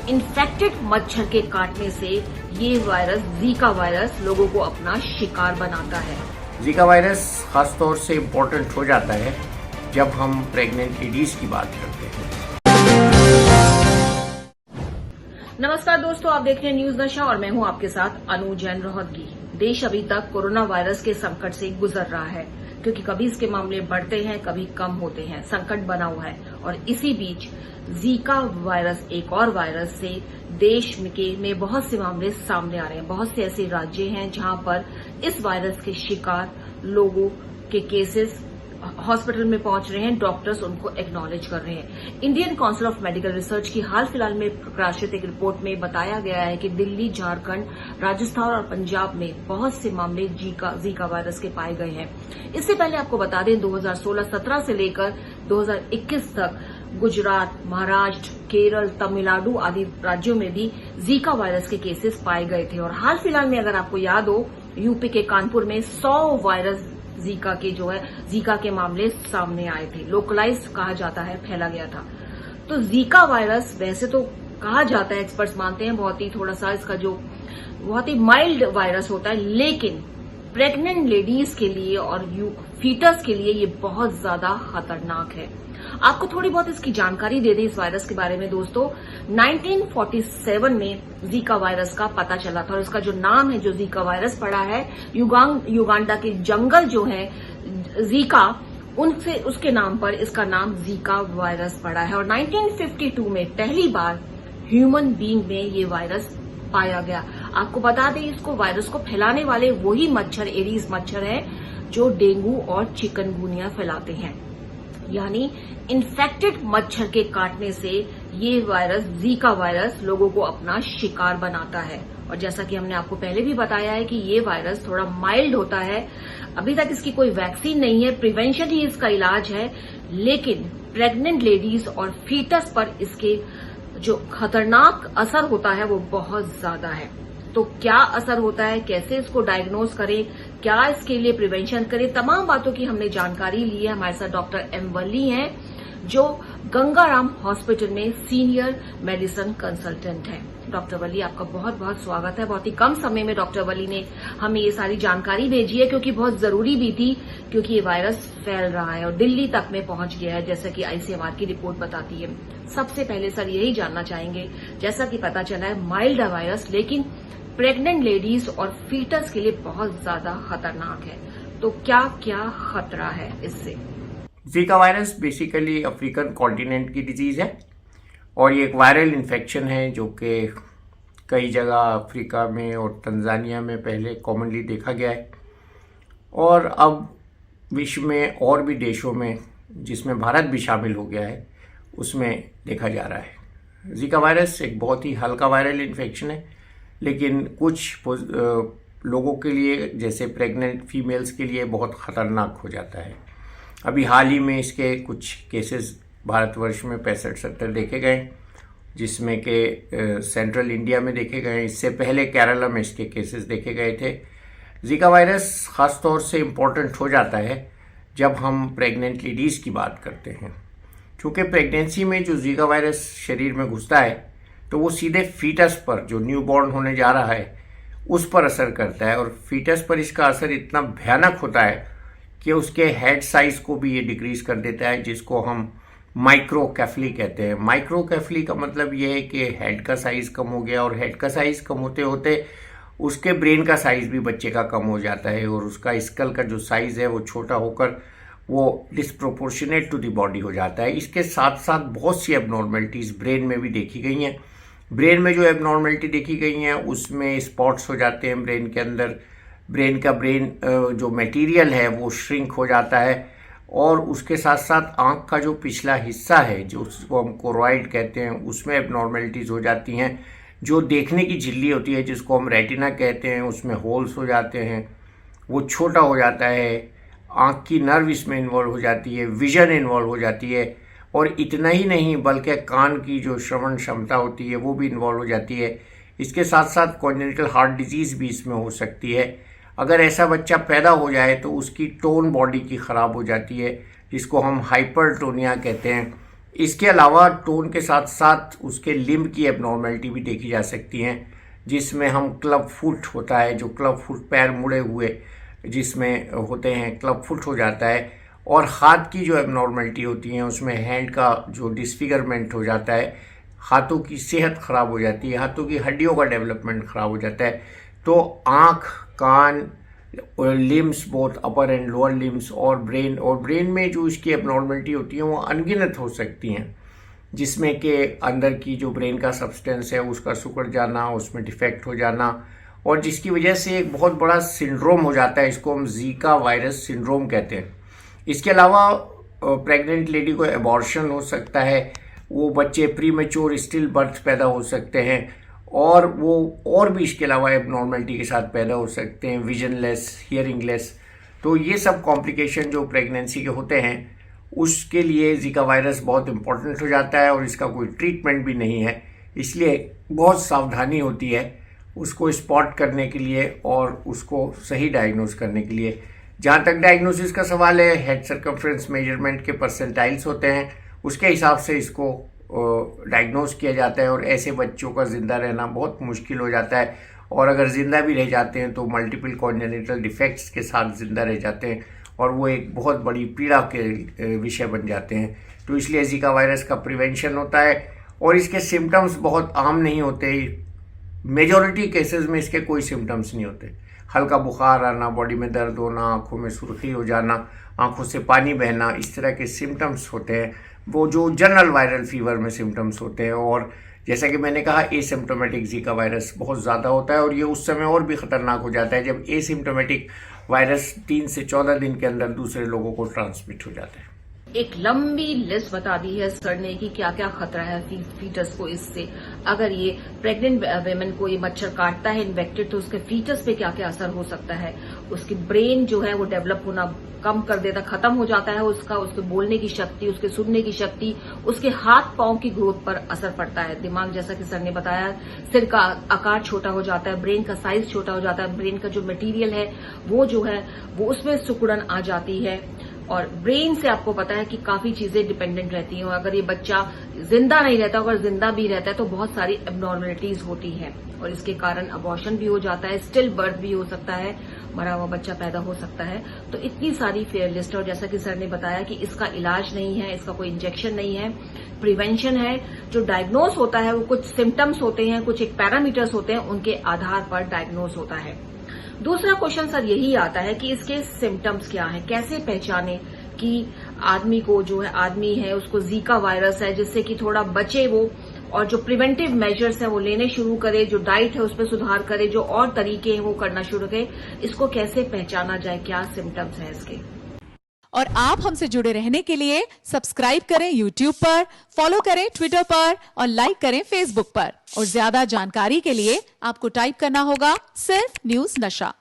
Infected मच्छर के काटने से ये वायरस जीका वायरस लोगों को अपना शिकार बनाता है। जीका वायरस खासतौर से इम्पोर्टेंट हो जाता है जब हम प्रेग्नेंट लेडीज की बात करते हैं। नमस्कार दोस्तों, आप देख रहे हैं न्यूज नशा और मैं हूं आपके साथ अनु जैन रोहतगी। देश अभी तक कोरोना वायरस के संकट से गुजर रहा है, क्योंकि कभी इसके मामले बढ़ते हैं, कभी कम होते हैं। संकट बना हुआ है और इसी बीच जीका वायरस, एक और वायरस से देश में बहुत से मामले सामने आ रहे हैं। बहुत से ऐसे राज्य हैं जहां पर इस वायरस के शिकार लोगों के केसेस हॉस्पिटल में पहुंच रहे हैं। डॉक्टर्स उनको एक्नॉलेज कर रहे हैं। Indian council of medical research की हाल फिलहाल में प्रकाशित एक रिपोर्ट में बताया गया है कि दिल्ली, झारखंड, राजस्थान और पंजाब में बहुत से मामले जीका वायरस के पाए गए हैं। इससे पहले आपको बता दें, 2016-17 से लेकर 2021 तक गुजरात, महाराष्ट्र, केरल, तमिलनाडु आदि राज्यों में भी जीका वायरस के केसेस पाए गए थे। और हाल फिलहाल में अगर आपको याद हो, यूपी के कानपुर में 100 वायरस जीका के मामले सामने आए थे। लोकलाइज्ड कहा जाता है, फैला गया था। तो जीका वायरस वैसे तो कहा जाता है, एक्सपर्ट्स मानते हैं, बहुत ही माइल्ड वायरस होता है, लेकिन प्रेग्नेंट लेडीज के लिए और फीटस के लिए ये बहुत ज्यादा खतरनाक है। आपको थोड़ी बहुत इसकी जानकारी दे दें इस वायरस के बारे में दोस्तों। 1947 में जीका वायरस का पता चला था और इसका जो नाम है, जो जीका वायरस पड़ा है, युगांडा के जंगल जो है जीका, उसके नाम पर इसका नाम जीका वायरस पड़ा है। और 1952 में पहली बार ह्यूमन बीइंग में ये वायरस पाया गया। आपको बता दें, इसको वायरस को फैलाने वाले वही मच्छर, एडीज मच्छर है, जो डेंगू और चिकनगुनिया फैलाते हैं। यानी इन्फेक्टेड मच्छर के काटने से ये वायरस, जीका वायरस, लोगों को अपना शिकार बनाता है। और जैसा कि हमने आपको पहले भी बताया है कि ये वायरस थोड़ा माइल्ड होता है। अभी तक इसकी कोई वैक्सीन नहीं है, प्रिवेंशन ही इसका इलाज है। लेकिन प्रेग्नेंट लेडीज और फीटस पर इसके जो खतरनाक असर होता है वो बहुत ज्यादा है। तो क्या असर होता है, कैसे इसको डायग्नोज करें, क्या इसके लिए प्रिवेंशन करें, तमाम बातों की हमने जानकारी ली है। हमारे साथ डॉक्टर एम वल्ली हैं, जो गंगाराम हॉस्पिटल में सीनियर मेडिसिन कंसल्टेंट हैं। डॉक्टर वल्ली, आपका बहुत बहुत स्वागत है। बहुत ही कम समय में डॉक्टर वल्ली ने हमें ये सारी जानकारी भेजी है, क्योंकि बहुत जरूरी भी थी, क्योंकि ये वायरस फैल रहा है और दिल्ली तक में पहुंच गया है, जैसा कि आईसीएमआर की रिपोर्ट बताती है। सबसे पहले सर यही जानना चाहेंगे, जैसा कि पता चला है माइल्ड है वायरस, लेकिन प्रेग्नेंट लेडीज और फीटस के लिए बहुत ज्यादा खतरनाक है। तो क्या क्या खतरा है इससे? Zika virus basically African continent की डिजीज है और ये एक वायरल इन्फेक्शन है जो कि कई जगह अफ्रीका में और तंजानिया में पहले कॉमनली देखा गया है और अब विश्व में और भी देशों में, जिसमें भारत भी शामिल हो गया है, उसमें देखा जा रहा है। जीका वायरस एक बहुत ही हल्का वायरल इन्फेक्शन है, लेकिन कुछ लोगों के लिए, जैसे प्रेग्नेंट फीमेल्स के लिए, बहुत ख़तरनाक हो जाता है। अभी हाल ही में इसके कुछ केसेस भारतवर्ष में 65-70 देखे गए, जिसमें कि सेंट्रल इंडिया में देखे गए। इससे पहले केरला में इसके केसेस देखे गए थे। जीका वायरस ख़ास तौर से इम्पोर्टेंट हो जाता है जब हम प्रेग्नेंट लेडीज़ की बात करते हैं, क्योंकि प्रेगनेंसी में जो जीका वायरस शरीर में घुसता है तो वो सीधे फीटस पर, जो न्यूबॉर्न होने जा रहा है, उस पर असर करता है। और फीटस पर इसका असर इतना भयानक होता है कि उसके हेड साइज को भी ये डिक्रीज कर देता है, जिसको हम माइक्रोकेफली कहते हैं। माइक्रोकेफली का मतलब ये है कि हेड का साइज कम हो गया, और हेड का साइज कम होते होते उसके ब्रेन का साइज भी बच्चे का कम हो जाता है, और उसका स्कल का जो साइज है वो छोटा होकर वो डिस्प्रोपोर्शनेट टू द बॉडी हो जाता है। इसके साथ साथ बहुत सी एबनॉर्मेलिटीज़ ब्रेन में भी देखी गई हैं। ब्रेन में जो एबनॉर्मेलिटी देखी गई हैं उसमें स्पॉट्स हो जाते हैं ब्रेन के अंदर। ब्रेन जो मटेरियल है वो श्रिंक हो जाता है, और उसके साथ साथ आँख का जो पिछला हिस्सा है, जो उसको हम कोरॉइड कहते हैं, उसमें एबनॉर्मेलिटीज़ हो जाती हैं। जो देखने की झिल्ली होती है, जिसको हम रेटिना कहते हैं, उसमें होल्स हो जाते हैं, वो छोटा हो जाता है। आँख की नर्व इसमें इन्वॉल्व हो जाती है, विजन इन्वॉल्व हो जाती है, और इतना ही नहीं बल्कि कान की जो श्रवण क्षमता होती है वो भी इन्वॉल्व हो जाती है। इसके साथ साथ कॉन्जेनिटल हार्ट डिजीज़ भी इसमें हो सकती है। अगर ऐसा बच्चा पैदा हो जाए तो उसकी टोन बॉडी की ख़राब हो जाती है, जिसको हम हाइपरटोनिया कहते हैं। इसके अलावा टोन के साथ साथ उसके लिम्ब की एबनॉर्मेलिटी भी देखी जा सकती हैं, जिसमें हम क्लब फुट होता है, जो क्लब फुट पैर मुड़े हुए जिसमें होते हैं, क्लब फुट हो जाता है। और हाथ की जो एबनॉर्मेलिटी होती है उसमें हैंड का जो डिसफिगरमेंट हो जाता है, हाथों की सेहत खराब हो जाती है, हाथों की हड्डियों का डेवलपमेंट खराब हो जाता है। तो आँख, कान, limbs both upper and lower limbs और ब्रेन में जो इसकी एबनॉर्मेलिटी होती है वो अनगिनत हो सकती हैं, जिसमें कि अंदर की जो ब्रेन का सब्सटेंस है उसका सिकुड़ जाना, उसमें डिफेक्ट हो जाना, और जिसकी वजह से एक बहुत बड़ा सिंड्रोम हो जाता है। इसको हम जीका वायरस सिंड्रोम कहते हैं। इसके अलावा प्रेग्नेंट लेडी को एबॉर्शन हो सकता है, वो बच्चे प्रीमेच्योर स्टिल बर्थ पैदा हो सकते हैं, और वो और भी इसके अलावा एबनॉर्मेलिटी के साथ पैदा हो सकते हैं, विजनलेस, हियरिंगलेस। तो ये सब कॉम्प्लिकेशन जो प्रेगनेंसी के होते हैं उसके लिए जीका वायरस बहुत इंपॉर्टेंट हो जाता है, और इसका कोई ट्रीटमेंट भी नहीं है। इसलिए बहुत सावधानी होती है उसको स्पॉट करने के लिए और उसको सही डायग्नोज करने के लिए। जहाँ तक डायग्नोसिस का सवाल है, हेड सर्कमफ्रेंस मेजरमेंट के परसेंटाइल्स होते हैं, उसके हिसाब से इसको डायग्नोज किया जाता है, और ऐसे बच्चों का ज़िंदा रहना बहुत मुश्किल हो जाता है, और अगर ज़िंदा भी रह जाते हैं तो मल्टीपल कॉन्जेनिटल डिफेक्ट्स के साथ ज़िंदा रह जाते हैं, और वो एक बहुत बड़ी पीड़ा के विषय बन जाते हैं। तो इसलिए जीका वायरस का प्रिवेंशन होता है, और इसके सिम्टम्स बहुत आम नहीं होते। मेजॉरिटी केसेस में इसके कोई सिम्टम्स नहीं होते। हल्का बुखार आना, बॉडी में दर्द होना, आंखों में सुर्खी हो जाना, आंखों से पानी बहना, इस तरह के सिम्टम्स होते हैं, वो जो जनरल वायरल फीवर में सिम्टम्स होते हैं। और जैसा कि मैंने कहा, एसिम्प्टोमेटिक जीका वायरस बहुत ज़्यादा होता है, और ये उस समय और भी ख़तरनाक हो जाता है जब एसिम्प्टोमेटिक वायरस 3 से 14 दिन के अंदर दूसरे लोगों को ट्रांसमिट हो जाता है। एक लंबी लिस्ट बता दी है सर ने कि क्या क्या खतरा है फीटस को इससे। अगर ये प्रेग्नेंट वेमेन को ये मच्छर काटता है इन्फेक्टेड, तो उसके फीटस पे क्या क्या असर हो सकता है। उसकी ब्रेन जो है वो डेवलप होना कम कर देता, खत्म हो जाता है उसके बोलने की शक्ति, उसके सुनने की शक्ति, उसके हाथ पांव की ग्रोथ पर असर पड़ता है। दिमाग, जैसा कि सर ने बताया, सिर का आकार छोटा हो जाता है, ब्रेन का साइज छोटा हो जाता है, ब्रेन का जो मटेरियल है वो जो है वो उसमें सिकुड़न आ जाती है। और ब्रेन से आपको पता है कि काफी चीजें डिपेंडेंट रहती हैं। अगर ये बच्चा जिंदा नहीं रहता, अगर जिंदा भी रहता है तो बहुत सारी एबनॉर्मलिटीज होती हैं, और इसके कारण अबॉर्शन भी हो जाता है, स्टिल बर्थ भी हो सकता है, मरा हुआ बच्चा पैदा हो सकता है। तो इतनी सारी फेयर लिस्ट है, और जैसा कि सर ने बताया कि इसका इलाज नहीं है, इसका कोई इंजेक्शन नहीं है, प्रिवेंशन है। जो डायग्नोज होता है वो कुछ सिम्टम्स होते हैं, कुछ एक पैरामीटर्स होते हैं, उनके आधार पर डायग्नोज होता है। दूसरा क्वेश्चन सर यही आता है कि इसके सिम्टम्स क्या हैं, कैसे पहचाने कि आदमी को जो है, आदमी है उसको जीका वायरस है, जिससे कि थोड़ा बचे वो, और जो प्रिवेंटिव मेजर्स हैं वो लेने शुरू करे, जो डाइट है उसमें सुधार करे, जो और तरीके हैं वो करना शुरू करे। इसको कैसे पहचाना जाए, क्या सिम्टम्स हैं इसके। और आप हमसे जुड़े रहने के लिए सब्सक्राइब करें YouTube पर, फॉलो करें Twitter पर, और लाइक करें Facebook पर। और ज्यादा जानकारी के लिए आपको टाइप करना होगा सिर्फ न्यूज नशा।